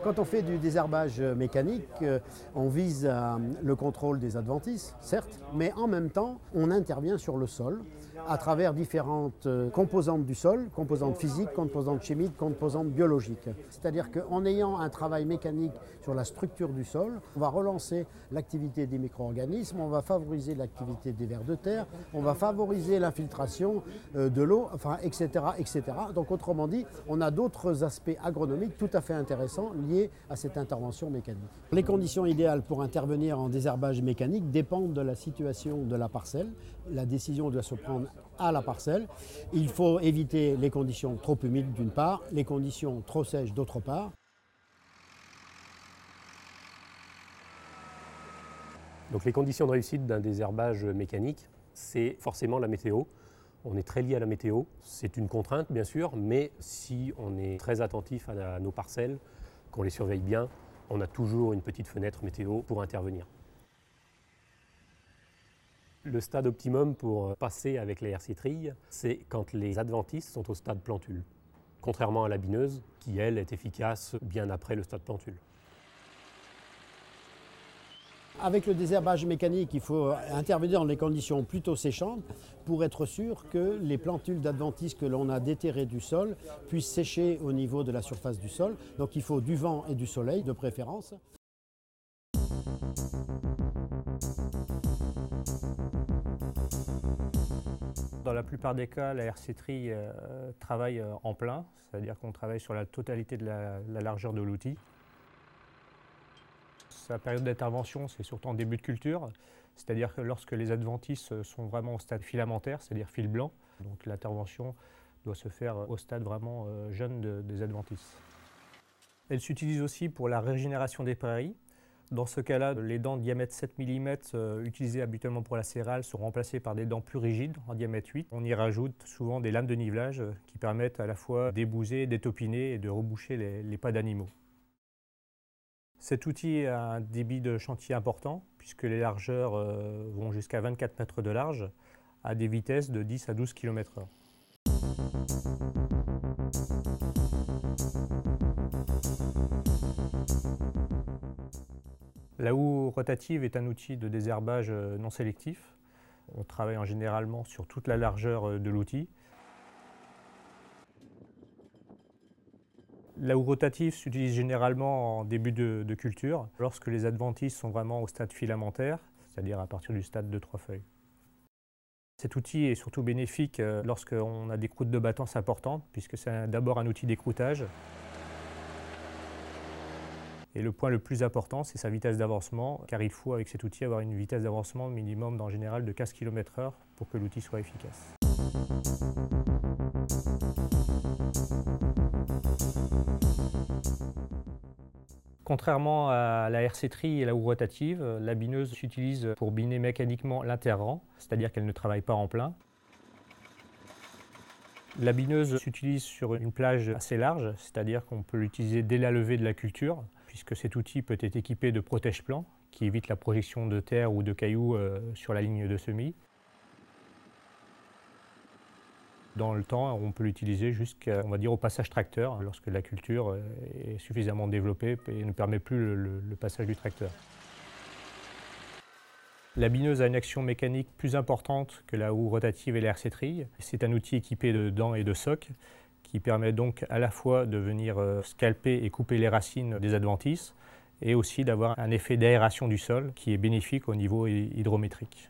Quand on fait du désherbage mécanique, on vise le contrôle des adventices, certes, mais en même temps, on intervient sur le sol à travers différentes composantes du sol, composantes physiques, composantes chimiques, composantes biologiques. C'est-à-dire qu'en ayant un travail mécanique sur la structure du sol, on va relancer l'activité des micro-organismes, on va favoriser l'activité des vers de terre, on va favoriser l'infiltration de l'eau, enfin, etc., etc. Donc autrement dit, on a d'autres aspects agronomiques tout à fait intéressants liés à cette intervention mécanique. Les conditions idéales pour intervenir en désherbage mécanique dépendent de la situation de la parcelle. La décision doit se prendre à la parcelle. Il faut éviter les conditions trop humides d'une part, les conditions trop sèches d'autre part. Donc les conditions de réussite d'un désherbage mécanique, c'est forcément la météo. On est très lié à la météo. C'est une contrainte bien sûr, mais si on est très attentif à nos parcelles, qu'on les surveille bien, on a toujours une petite fenêtre météo pour intervenir. Le stade optimum pour passer avec les hercétrilles, c'est quand les adventices sont au stade plantule, contrairement à la bineuse qui, elle, est efficace bien après le stade plantule. Avec le désherbage mécanique, il faut intervenir dans des conditions plutôt séchantes pour être sûr que les plantules d'adventices que l'on a déterrées du sol puissent sécher au niveau de la surface du sol. Donc il faut du vent et du soleil de préférence. Dans la plupart des cas, la hercétrie travaille en plein, c'est-à-dire qu'on travaille sur la totalité de la largeur de l'outil. Sa période d'intervention, c'est surtout en début de culture, c'est-à-dire que lorsque les adventices sont vraiment au stade filamentaire, c'est-à-dire fil blanc, donc l'intervention doit se faire au stade vraiment jeune des adventices. Elle s'utilise aussi pour la régénération des prairies. Dans ce cas-là, les dents de diamètre 7 mm utilisées habituellement pour la céréale sont remplacées par des dents plus rigides en diamètre 8. On y rajoute souvent des lames de nivelage qui permettent à la fois d'ébouser, d'étopiner et de reboucher les pas d'animaux. Cet outil a un débit de chantier important puisque les largeurs vont jusqu'à 24 mètres de large à des vitesses de 10 à 12 km/h. La houe rotative est un outil de désherbage non sélectif. On travaille en généralement sur toute la largeur de l'outil. La houe rotative s'utilise généralement en début de culture, lorsque les adventices sont vraiment au stade filamentaire, c'est-à-dire à partir du stade de 3 feuilles. Cet outil est surtout bénéfique lorsqu'on a des croûtes de battance importantes, puisque c'est d'abord un outil d'écroutage. Et le point le plus important, c'est sa vitesse d'avancement, car il faut avec cet outil avoir une vitesse d'avancement minimum en général de 15 km/h pour que l'outil soit efficace. Contrairement à la hercétrie et la houe rotative, la bineuse s'utilise pour biner mécaniquement l'interrang, c'est-à-dire qu'elle ne travaille pas en plein. La bineuse s'utilise sur une plage assez large, c'est-à-dire qu'on peut l'utiliser dès la levée de la culture, puisque cet outil peut être équipé de protège-plans qui évite la projection de terre ou de cailloux sur la ligne de semis. Dans le temps, on peut l'utiliser jusqu'à, on va dire, au passage tracteur, lorsque la culture est suffisamment développée et ne permet plus le passage du tracteur. La bineuse a une action mécanique plus importante que la houe rotative et la hercétrie. C'est un outil équipé de dents et de socs qui permet donc à la fois de venir scalper et couper les racines des adventices et aussi d'avoir un effet d'aération du sol qui est bénéfique au niveau hydrométrique.